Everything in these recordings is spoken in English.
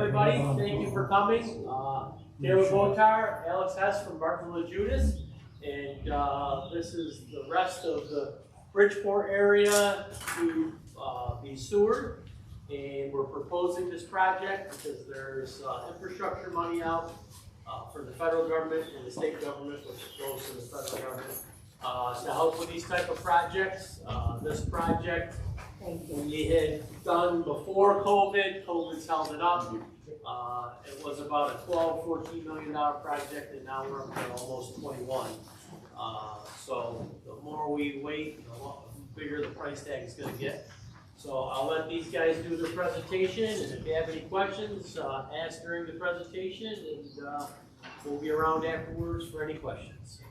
everybody. Thank you for coming. Taylor Botar, Alex Hess from Bartonville Judas, and this is the rest of the Bridgeport area to be sewered. And we're proposing this project because there's infrastructure money out for the federal government and the state government, which goes to the federal government, to help with these type of projects. This project we had done before COVID. COVID's held it up. It was about a $12–14 million project, and now we're up to almost 21. So the more we wait, the bigger the price tag is going to get. So I'll let these guys do their presentation, and if you have any questions, ask during the presentation, and we'll be around afterwards for any questions.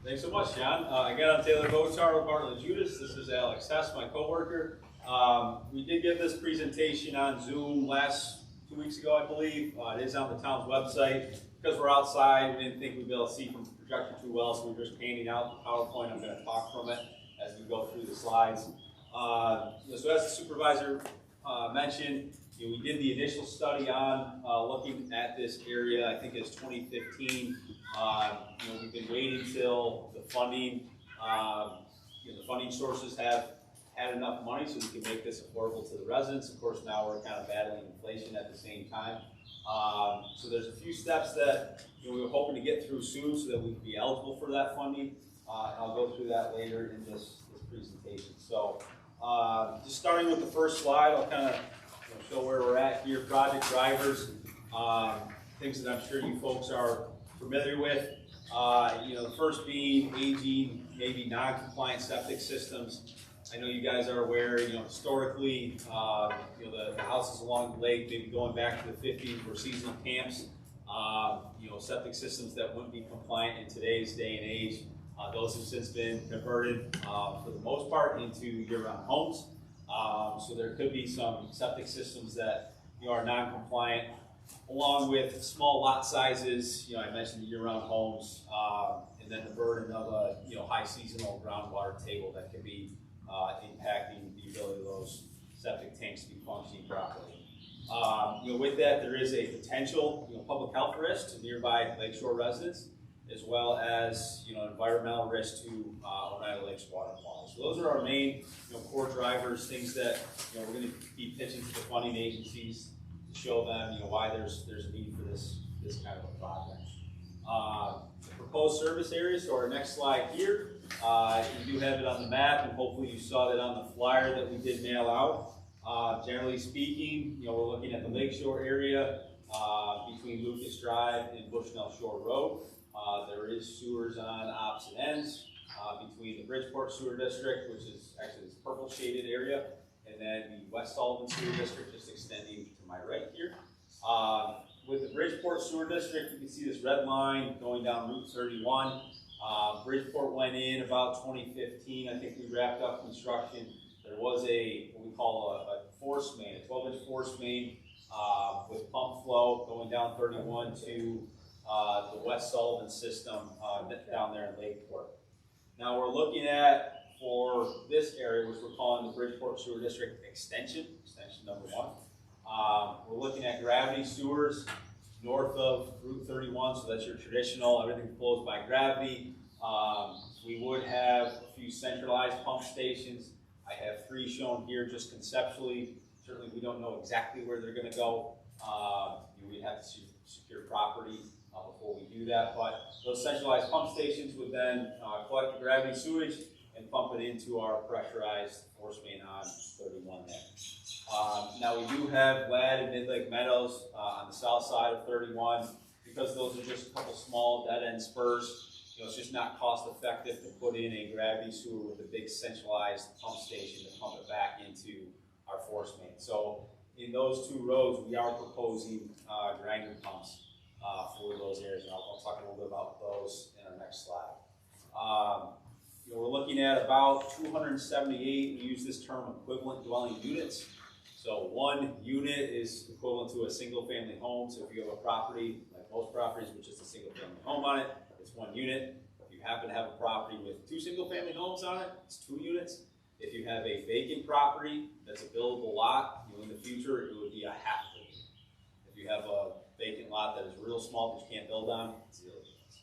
Thanks so much, John. Again, I'm Taylor Botar with Bartonville Judas. This is Alex Hess, my coworker. We did give this presentation on Zoom 2 weeks ago, I believe. It is on the town's website. Because we're outside, we didn't think we'd be able to see from the projector too well, so we're just handing out the PowerPoint. I'm going to talk from it as we go through the slides. So as the supervisor mentioned, we did the initial study on looking at this area. I think it's 2015. We've been waiting till the funding. The funding sources have had enough money so we can make this affordable to the residents. Of course, now we're kind of battling inflation at the same time. So there's a few steps that we were hoping to get through soon so that we can be eligible for that funding. I'll go through that later in this presentation. So just starting with the first slide, I'll kind of show where we're at here. Project drivers, things that I'm sure you folks are familiar with. The first being aging, maybe non-compliant septic systems. I know you guys are aware, historically, the houses along the lake, maybe going back to the 50s, were seasonal camps. Septic systems that wouldn't be compliant in today's day and age. Those have since been converted, for the most part, into year-round homes. So there could be some septic systems that are non-compliant, along with small lot sizes. I mentioned the year-round homes, and then the burden of a high seasonal groundwater table that could be impacting the ability of those septic tanks to be functioning properly. With that, there is a potential public health risk to nearby lakeshore residents, as well as environmental risk to Oneida Lake's water quality. So those are our main core drivers, things that we're going to be pitching to the funding agencies to show them why there's a need for this kind of a project. The proposed service areas, so our next slide here, you do have it on the map, and hopefully you saw that on the flyer that we did mail out. Generally speaking, we're looking at the lakeshore area between Lucas Drive and Bushnell Shore Road. There is sewers on opposite ends between the Bridgeport Sewer District, which is actually this purple shaded area, and then the West Sullivan Sewer District just extending to my right here. With the Bridgeport Sewer District, you can see this red line going down Route 31. Bridgeport went in about 2015. I think we wrapped up construction. There was what we call a force main, a 12-inch force main with pump flow going down 31 to the West Sullivan system down there in Lakeport. Now we're looking at, for this area, which we're calling the Bridgeport Sewer District extension number 1. We're looking at gravity sewers north of Route 31, so that's your traditional, everything flows by gravity. We would have a few centralized pump stations. I have 3 shown here just conceptually. Certainly we don't know exactly where they're going to go. We'd have to secure property before we do that, but those centralized pump stations would then collect the gravity sewage and pump it into our pressurized force main on 31 there. Now we do have Glad and Mid-Lake Meadows on the south side of 31. Because those are just a couple small dead-end spurs, it's just not cost-effective to put in a gravity sewer with a big centralized pump station to pump it back into our force main. So in those 2 roads, we are proposing grinder pumps for those areas, and I'll talk a little bit about those in our next slide. We're looking at about 278, we use this term equivalent dwelling units. So 1 unit is equivalent to a single family home. So if you have a property, like most properties, which is a single family home on it, it's 1 unit. If you happen to have a property with 2 single family homes on it, it's 2 units. If you have a vacant property that's a buildable lot, in the future it would be a half acre. so small that you can't build on. It's zero units.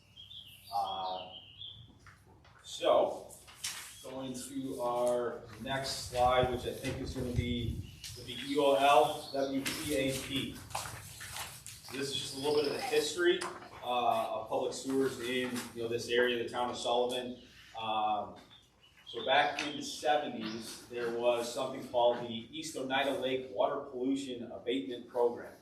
So, going to our next slide, which I think is going to be the EOL WPAP. So this is just a little bit of the history of public sewers in this area, the town of Sullivan. So back in the 70s, there was something called the East Oneida Lake Water Pollution Abatement Program.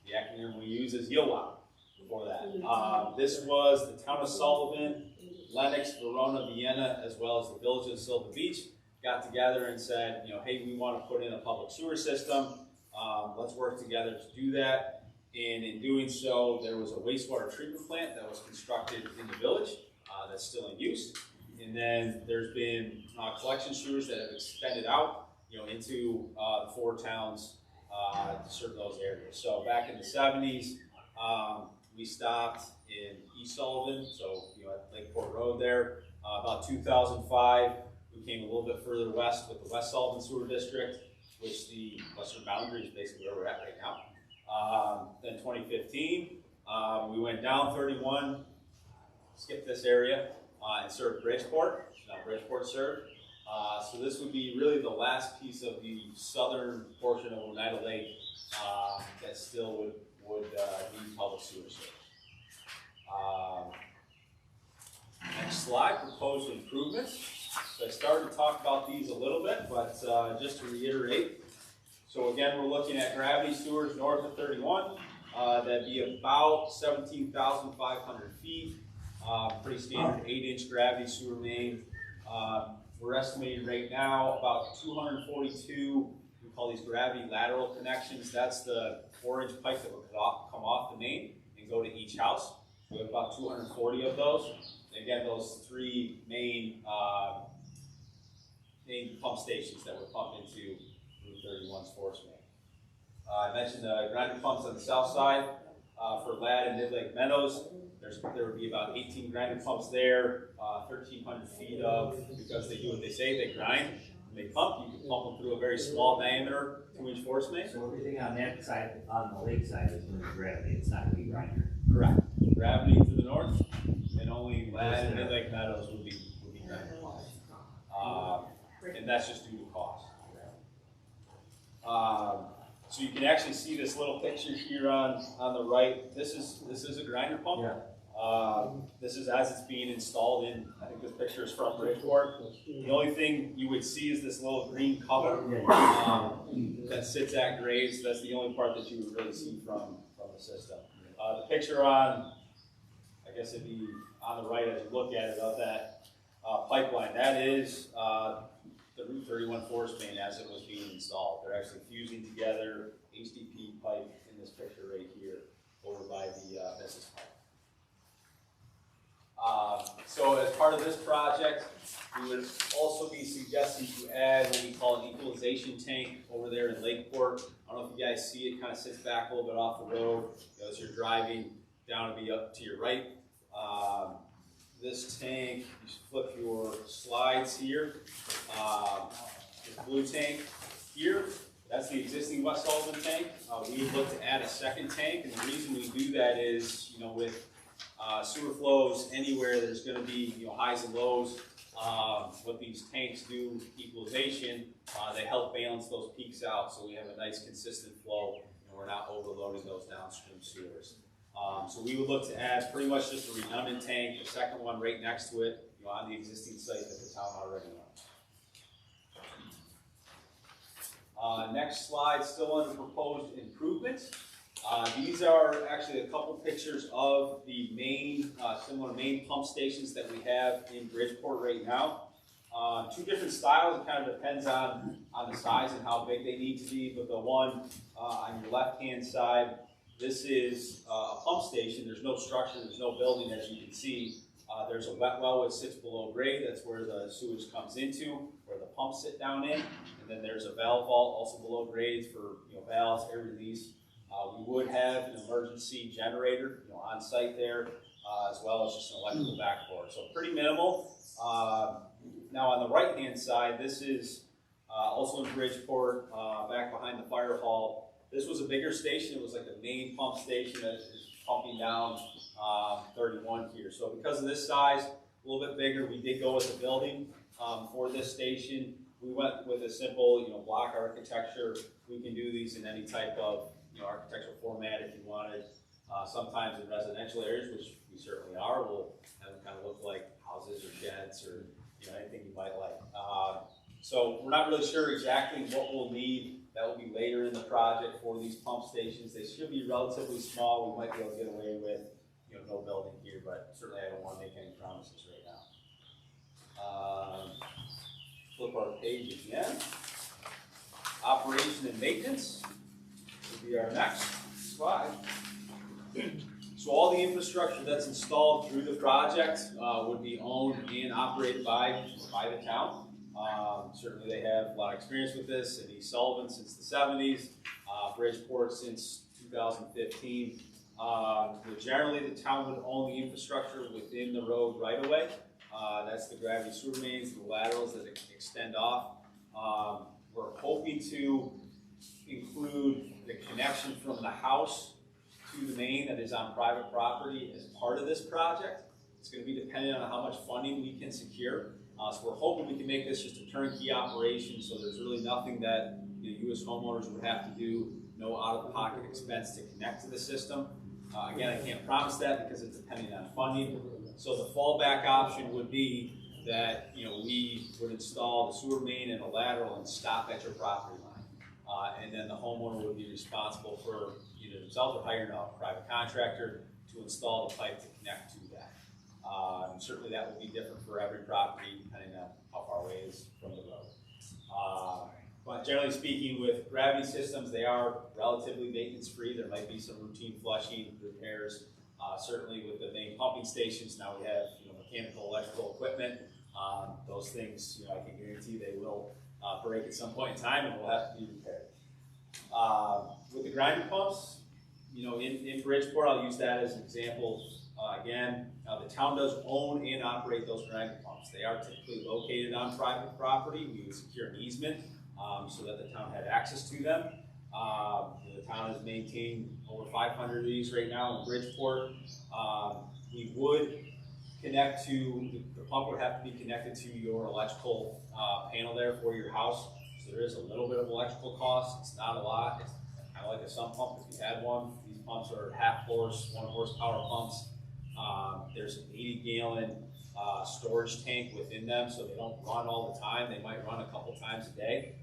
The acronym we use is YOWA before that. This was the town of Sullivan, Lenox, Verona, Vienna, as well as the village of Silver Beach got together and said, hey, we want to put in a public sewer system. Let's work together to do that. And in doing so, there was a wastewater treatment plant that was constructed in the village that's still in use. And then there's been collection sewers that have extended out, into the 4 towns to serve those areas. So back in the 70s, we stopped in East Sullivan, so at Lakeport Road there. About 2005, we came a little bit further west with the West Sullivan Sewer District, which the western boundary is basically where we're at right now. Then 2015, we went down 31, skipped this area, and served Bridgeport. Now Bridgeport served. So this would be really the last piece of the southern portion of Oneida Lake that still would need public sewer service. Next slide, proposed improvements. So I started to talk about these a little bit, but just to reiterate. So again, we're looking at gravity sewers north of 31. That'd be about 17,500 feet. Pretty standard 8-inch gravity sewer main. We're estimating right now about 242, we call these gravity lateral connections. That's the 4-inch pipe that would come off the main and go to each house. We have about 240 of those. And again, those 3 main pump stations that would pump into Route 31's force main. I mentioned the grinder pumps on the south side for Ladd and Mid-Lake Meadows. There would be about 18 grinder pumps there, 1,300 feet of, because they do what they say, they grind, and they pump. You can pump them through a very small diameter 2-inch force main. So everything on that side, on the lake side, is going to be gravity, it's not going to be grinder. Correct. Gravity to the north, and only Ladd and Mid-Lake Meadows would be grinder pumps. And that's just due to cost. So you can actually see this little picture here on the right. This is a grinder pump. Yeah. This is as it's being installed in, I think this picture is from Bridgeport. The only thing you would see is this little green cover that sits at grade. So that's the only part that you would really see from the system. The picture on, I guess it'd be on the right as you look at it, of that pipeline, that is the Route 31 force main as it was being installed. They're actually fusing together HDP pipe in this picture right here over by the business pipe. So as part of this project, we would also be suggesting to add what we call an equalization tank over there in Lakeport. I don't know if you guys see it, kind of sits back a little bit off the road. As you're driving down, it'll be up to your right. This tank, you should flip your slides here. This blue tank here, that's the existing West Sullivan tank. We look to add a second tank, and the reason we do that is, with sewer flows anywhere, there's going to be highs and lows. What these tanks do, equalization, they help balance those peaks out, so we have a nice consistent flow, and we're not overloading those downstream sewers. So we would look to add pretty much just a redundant tank, a second one right next to it, on the existing site that the town already owns. Next slide, still under proposed improvements. These are actually a couple pictures of the main, similar main pump stations that we have in Bridgeport right now. 2 different styles. It kind of depends on the size and how big they need to be. But the one on your left-hand side, this is a pump station. There's no structure, there's no building, as you can see. There's a wet well which sits below grade. That's where the sewage comes into, where the pumps sit down in. And then there's a valve vault also below grades for valves, air release. We would have an emergency generator on site there, as well as just an electrical backboard. So pretty minimal. Now on the right hand side, this is also in Bridgeport, back behind the fire hall. This was a bigger station. It was like the main pump station, as pumping down 31 here. So because of this size, a little bit bigger, we did go with the building for this station. We went with a simple, block architecture. We can do these in any type of, architectural format if you wanted. Sometimes in residential areas, which we certainly are, we'll have them kind of look like houses or sheds or anything you might like. So we're not really sure exactly what we'll need. That will be later in the project for these pump stations. They should be relatively small. We might be able to get away with, no building here, but certainly I don't want to make any promises right now. Flip our page again. Operation and maintenance will be our next slide. So all the infrastructure that's installed through the project would be owned and operated by the town. Certainly they have a lot of experience with this, and East Sullivan since the 70s, Bridgeport since 2015. Generally the town would own the infrastructure within the road right away. That's the gravity sewer mains, the laterals that extend off. We're hoping to include the connection from the house to the main that is on private property as part of this project. It's going to be dependent on how much funding we can secure. So we're hoping we can make this just a turnkey operation, so there's really nothing that you as homeowners would have to do, no out-of-pocket expense to connect to the system. Again, I can't promise that because it's depending on funding. So the fallback option would be that we would install the sewer main and a lateral and stop at your property line, and then the homeowner would be responsible for either themselves or hiring a private contractor to install the pipe to connect to that. Certainly that will be different for every property depending on how far away it is from the road. But generally speaking, with gravity systems, they are relatively maintenance-free. There might be some routine flushing, repairs. Certainly with the main pumping stations, now we have mechanical, electrical equipment. Those things, I can guarantee they will break at some point in time and will have to be repaired. With the grinder pumps, in Bridgeport, I'll use that as an example. Again, the town does own and operate those grinder pumps. They are typically located on private property. We would secure an easement so that the town had access to them. The town has maintained over 500 of these right now in Bridgeport. We would connect to, the pump would have to be connected to your electrical panel there for your house. So there is a little bit of electrical cost. It's not a lot. It's kind of like a sump pump if you had one. These pumps are 1/2 horse, 1 horsepower pumps. There's an 80-gallon storage tank within them, so they don't run all the time. They might run a couple times a day.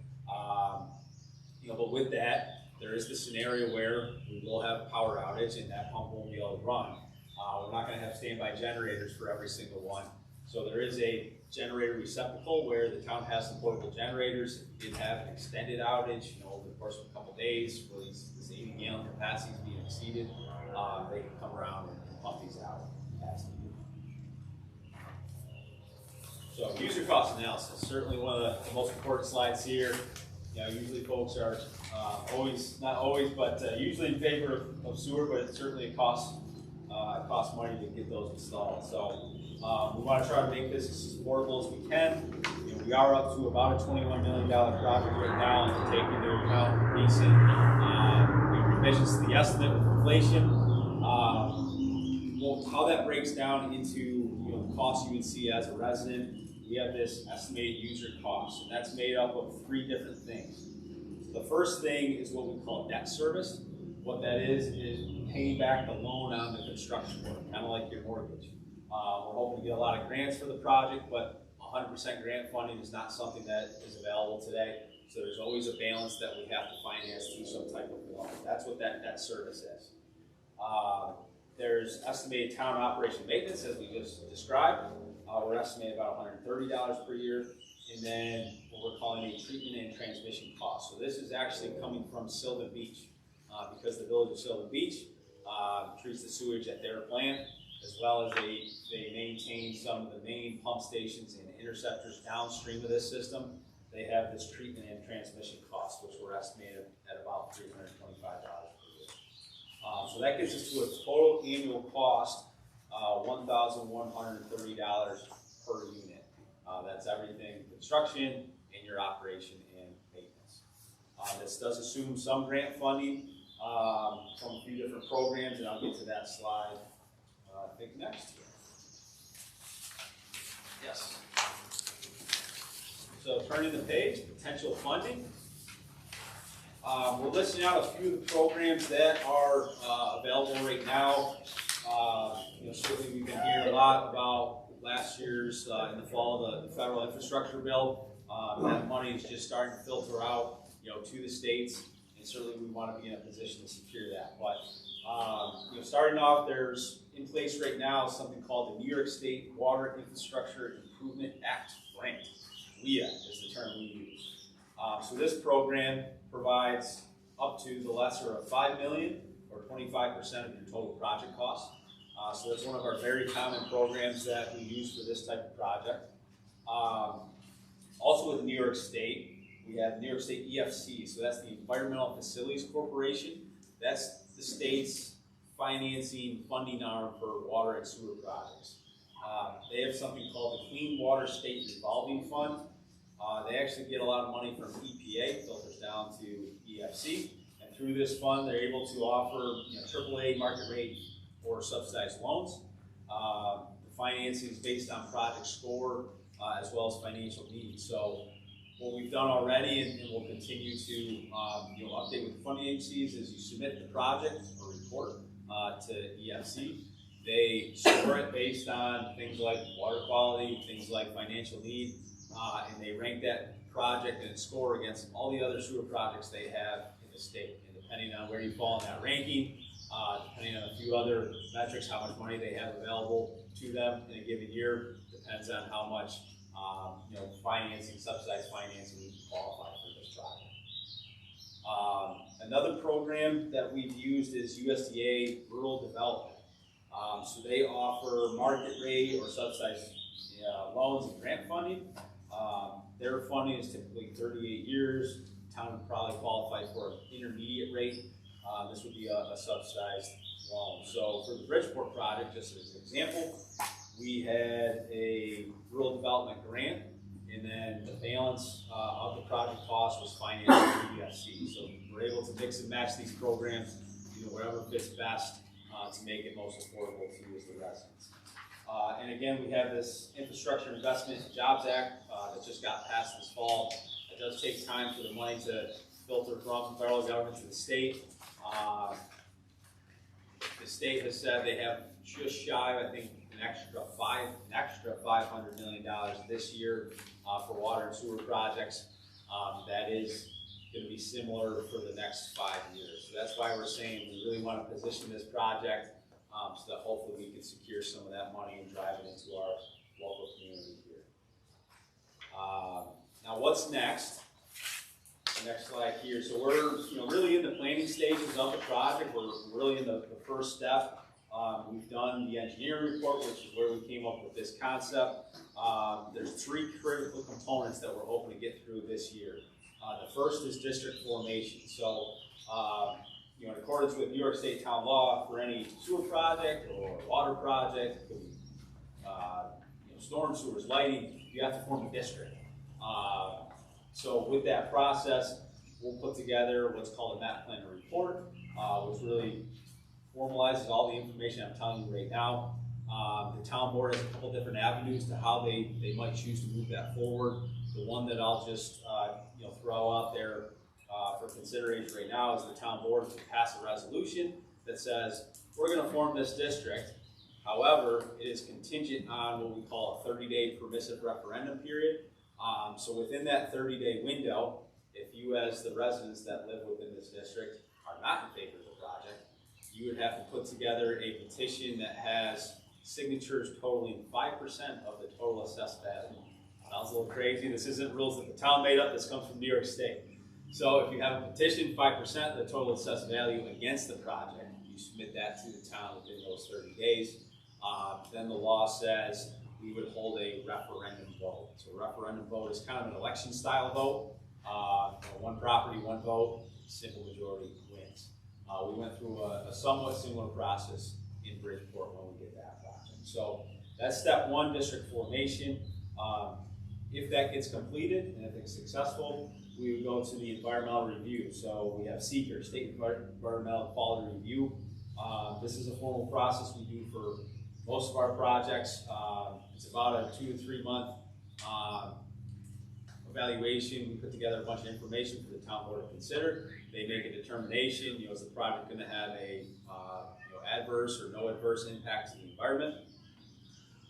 But with that, there is the scenario where we will have a power outage and that pump won't be able to run. We're not going to have standby generators for every single one. So there is a generator receptacle where the town has some portable generators. If you did have an extended outage, over the course of a couple days, where this 80-gallon capacity is being exceeded, they can come around and pump these out as needed. So user cost analysis, certainly one of the most important slides here. Usually folks are not always, but usually in favor of sewer, but it certainly costs money to get those installed. So we want to try to make this as affordable as we can. We are up to about a $21 million project right now, and to take into account recent revisions to the estimate with inflation. How that breaks down into the costs you would see as a resident. We have this estimated user cost, and that's made up of 3 different things. The first thing is what we call debt service. What that is paying back the loan on the construction work, kind of like your mortgage. We're hoping to get a lot of grants for the project, but 100% grant funding is not something that is available today. So there's always a balance that we have to finance through some type of loan. That's what that debt service is. There's estimated town operation maintenance, as we just described. We're estimating about $130 per year. And then what we're calling a treatment and transmission cost. So this is actually coming from Sylvan Beach, because the village of Sylvan Beach treats the sewage at their plant, as well as they maintain some of the main pump stations and interceptors downstream of this system. They have this treatment and transmission cost, which we're estimating at about $325 per year. So that gets us to a total annual cost $1,130 per unit. That's everything, construction, and your operation and maintenance. This does assume some grant funding from a few different different programs, and I'll get to that slide, I think next year. Yes. So turning the page, potential funding. We're listing out a few of the programs that are available right now. Certainly we've been hearing a lot about last year's, in the fall, the federal infrastructure bill. That money is just starting to filter out, to the states, and certainly we want to be in a position to secure that. But starting off, there's in place right now something called the New York State Water Infrastructure Improvement Act grant. WIA is the term we use. So this program provides up to the lesser of $5 million or 25% of your total project cost. So that's one of our very common programs that we use for this type of project. Also with New York State, we have New York State EFC, so that's the Environmental Facilities Corporation. That's the state's financing funding arm for water and sewer projects. They have something called the Clean Water State Revolving Fund. They actually get a lot of money from EPA, filters down to EFC, and through this fund they're able to offer AAA market rate or subsidized loans. The financing is based on project score as well as financial needs. So what we've done already, and we'll continue to update with the funding agencies, is you submit the project or report to EFC. They score it based on things like water quality, things like financial need, and they rank that project and score against all the other sewer projects they have in the state. And depending on where you fall in that ranking, depending on a few other metrics, how much money they have available to them in a given year, depends on how much financing, subsidized financing you can qualify for this project. Another program that we've used is USDA Rural Development. So they offer market rate or subsidized loans and grant funding. Their funding is typically 38 years. Town would probably qualify for an intermediate rate. This would be a subsidized loan. So for the Bridgeport project, just as an example, we had a rural development grant, and then the balance of the project cost was financed through EFC. So we're able to mix and match these programs, whatever fits best to make it most affordable to you as the residents. And again, we have this Infrastructure Investment and Jobs Act that just got passed this fall. It does take time for the money to filter from the federal government to the state. The state has said they have just shy of, I think, an extra $500 million this year for water and sewer projects. That is going to be similar for the next 5 years. So that's why we're saying we really want to position this project so that hopefully we can secure some of that money and drive it into our local community here. Now what's next? The next slide here. So we're really in the planning stages of the project. We're really in the first step. We've done the engineering report, which is where we came up with this concept. There's 3 critical components that we're hoping to get through this year. The first is district formation. So, in accordance with New York State town law, for any sewer project or water project, storm sewers, lighting, you have to form a district. So with that process, we'll put together what's called a map plan report, which really formalizes all the information I'm telling you right now. The town board has a couple different avenues to how they might choose to move that forward. The one that I'll just throw out there for consideration right now is the town board to pass a resolution that says we're going to form this district. However, it is contingent on what we call a 30-day permissive referendum period. So within that 30-day window, if you as the residents that live within this district are not in favor of the project, you would have to put together a petition that has signatures totaling 5% of the total assessed value. Sounds a little crazy. This isn't rules that the town made up. This comes from New York State. So if you have a petition, 5% of the total assessed value against the project, you submit that to the town within those 30 days. Then the law says we would hold a referendum vote. So a referendum vote is kind of an election style vote. One property, one vote, simple majority wins. We went through a somewhat similar process in Bridgeport when we did that project. So that's step 1, district formation. If that gets completed and if it's successful, we would go to the environmental review. So we have SEEKR, State Environmental Quality Review. This is a formal process we do for most of our projects. It's about a 2 to 3 month evaluation. We put together a bunch of information for the town board to consider. They make a determination, is the project going to have a adverse or no adverse impact to the environment.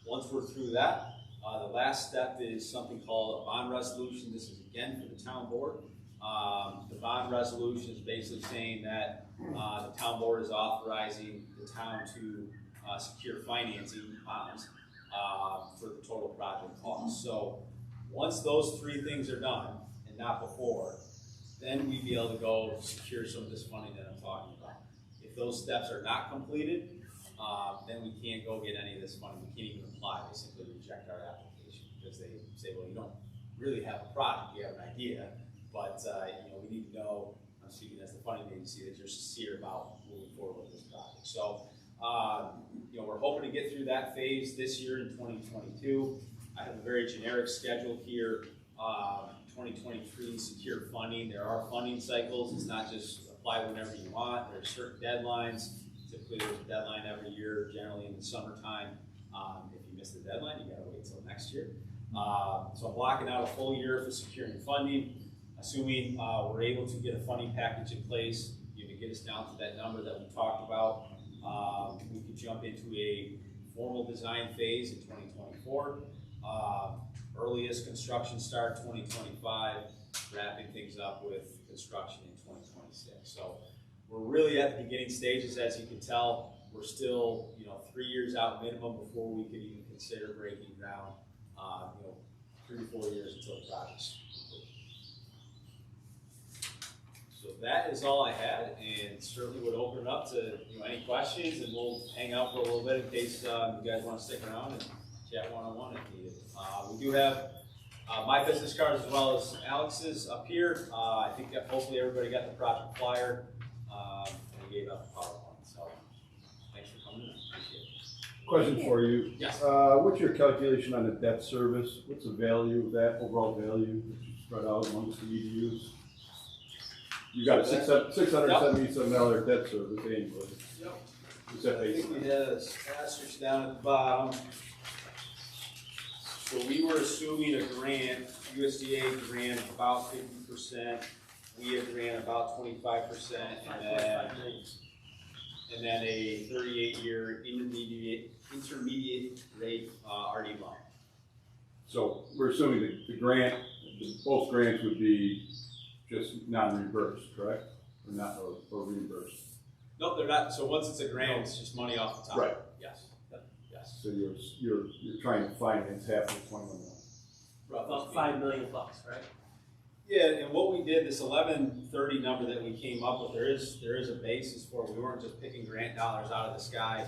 Once we're through that, the last step is something called a bond resolution. This is again for the town board. The bond resolution is basically saying that the town board is authorizing the town to secure financing bonds for the total project cost. So once those 3 things are done, and not before, then we'd be able to go secure some of this funding that I'm talking about. If those steps are not completed, then we can't go get any of this money. We can't even apply. They simply reject our application because they say, well, you don't really have a product. You have an idea, but we need to know, I'm speaking as the funding agency, that you're sincere about moving forward with this project. So, we're hoping to get through that phase this year in 2022. I have a very generic schedule here. 2023 secure funding. There are funding cycles. It's not just apply whenever you want. There are certain deadlines. Typically, there's a deadline every year, generally in the summertime. If you miss the deadline, you got to wait till next year. So I'm blocking out a full year for securing funding. Assuming we're able to get a funding package in place, to get us down to that number that we talked about, we could jump into a formal design phase in 2024. Earliest construction start 2025, wrapping things up with construction in 2026. So we're really at the beginning stages, as you can tell. We're still, 3 years out minimum before we could even consider breaking ground. 3 to 4 years until the project's complete. So that is all I had, and certainly would open it up to any questions, and we'll hang out for a little bit in case you guys want to stick around and chat one-on-one if needed. We do have my business cards as well as Alex's up here. I think that hopefully everybody got the project flyer, and we gave out the PowerPoint. So thanks for coming in. Appreciate it. Question for you. Yes. What's your calculation on the debt service? What's the value of that, overall value that you spread out amongst the EDUs? You got a $677 debt service annually. Yep. Is that I based think on? we had a asterisk down at the bottom. So we were assuming a grant, USDA grant of about 50%. We had grant about 25%, and then a 38-year intermediate rate RD loan. So we're assuming that the grant, both grants would be just non-reimbursed, correct? Or not, or reimbursed? Nope, they're not. So once it's a grant, it's just money off the top. Right. Yes. Yes. So you're trying to finance half of the 21 million. About $5 million bucks, right? Yeah, and what we did, this 1130 number that we came up with, there is a basis for it. We weren't just picking grant dollars out of the sky.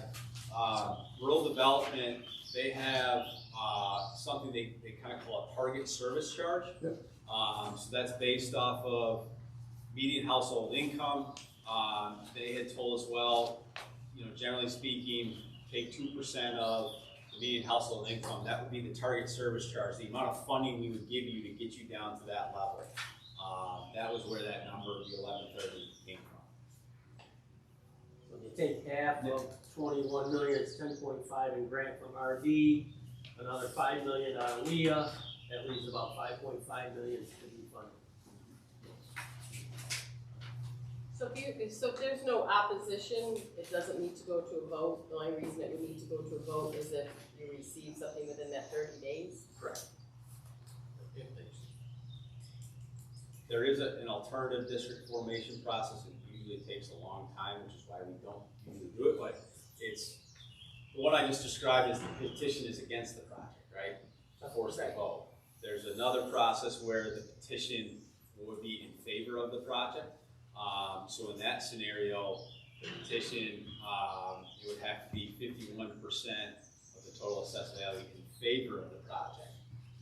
Rural development, they have something they kind of call a target service charge. Yep. So that's based off of median household income. They had told us, well, generally speaking, take 2% of the median household income. That would be the target service charge, the amount of funding we would give you to get you down to that level. That was where that number, the 1130, came from. So if you take half of 21 million, it's 10.5 in grant from RD, another 5 million out of WIA, that leaves about 5.5 million to be funded. So if there's no opposition, it doesn't need to go to a vote. The only reason it would need to go to a vote is if you receive something within that 30 days. Correct. There is an alternative district formation process. It usually takes a long time, which is why we don't usually do it. But it's the one I just described is the petition is against the project, right? Force the vote. There's another process where the petition would be in favor of the project. So in that scenario, the petition, it would have to be 51% of the total assessed value in favor of the project.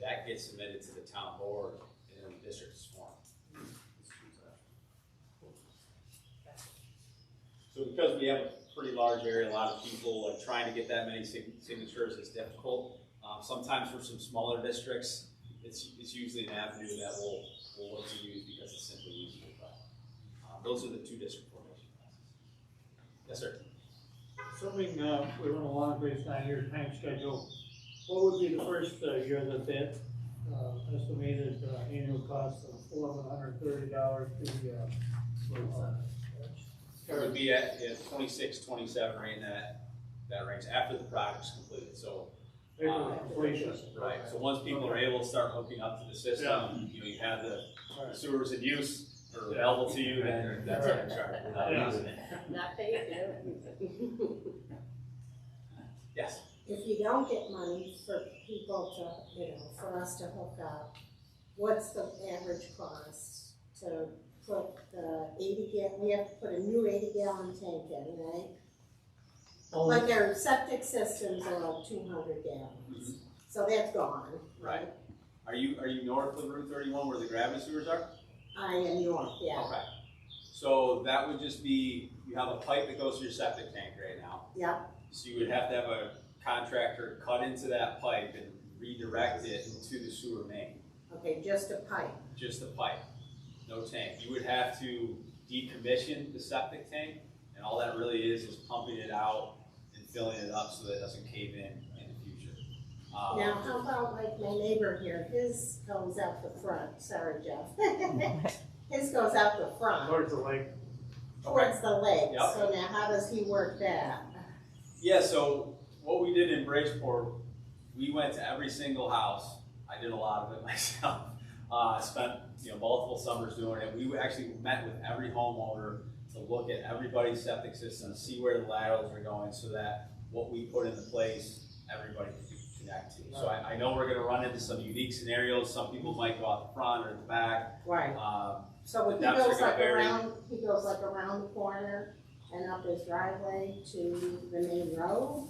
That gets submitted to the town board, and then the district is formed. So because we have a pretty large area, a lot of people, like trying to get that many signatures is difficult. Sometimes for some smaller districts, it's usually an avenue that we'll look to use because it's simply easier. But those are the two district formation classes. Yes, sir. Assuming, we went along based on your time schedule, what would be the first year that estimated annual cost of $1,130 It would be at 26, 27, right in that range, after the project's completed, so. completion? Right, so once people are able to start hooking up to the system, you have the sewers in use, or available to you, then that's what I'm charged without Yeah. using it. Not pay it, you don't use it. Yes, If you don't get money for people to, for us to hook up, what's the average cost to put the 80 we have to put a new 80-gallon tank in, right? Like our septic systems are like 200 gallons, so that's gone. right. Are you north of Route 31 where the gravity sewers are? I am north, yeah. Okay. So that would just be, you have a pipe that goes to your septic tank right now. Yep. So you would have to have a contractor cut into that pipe and redirect it to the sewer main. Okay, just a pipe. Just a pipe, no tank. You would have to decommission the septic tank, and all that really is pumping it out and filling it up so that it doesn't cave in the future. Now, how about like my neighbor here, his goes out the front, sorry Jeff. His goes out the front, Towards the lake. towards the lake, Yep. so now how does he work that? Yeah, so what we did in Bridgeport, we went to every single house. I did a lot of it myself. Spent multiple summers doing it. We actually met with every homeowner to look at everybody's septic system, see where the laterals are going, so that what we put into place, everybody could connect to. So I know we're going to run into some unique scenarios. Some people might go out the front or the back. Right. So the he depths are goes gonna like vary. around the corner and up his driveway to the main road?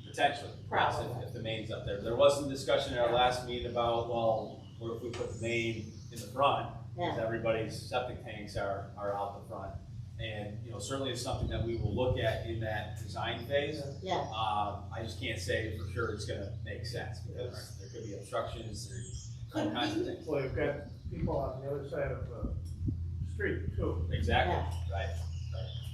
Potentially, yes, Probably. if the main's up there. There was some discussion at our last meeting about, well, what if we put the main in the front? Because Yeah, everybody's septic tanks are out the front. And, certainly it's something that we will look at in that design phase. yeah, I just can't say for sure it's gonna make sense, because there could be obstructions, there's all Could kinds of be. things. Well, you've got people on the other side of the street too. Exactly, Yeah. right.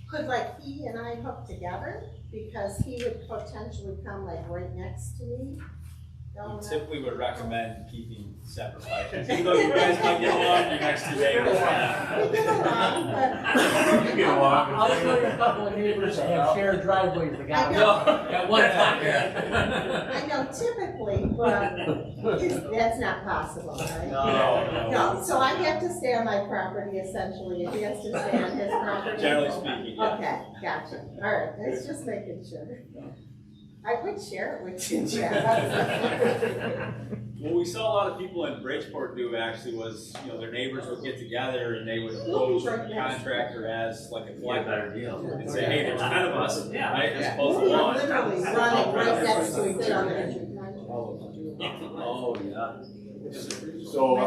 could like he and I hook together, because he would potentially come like right next to me. We going up. typically would recommend keeping separate pipes. Even though you guys might get along, your next two neighbors. We get along, but I'll show you a couple of neighbors that have shared driveways that got, I know. at one time. I know typically, but that's not possible, right? No. No, so I have to stay on my property essentially, if he has to stay on his property. Generally speaking, yeah. Okay, gotcha, all right, that's just making sure. I would share it with you, Jeff. What we saw a lot of people in Bridgeport do actually was, their neighbors would get together and they would approach the contractor as like a Get a collector better deal. and say, hey, there's 10 of us, Yeah. right, as opposed We to are one. literally running right next to each other. Oh, yeah. So,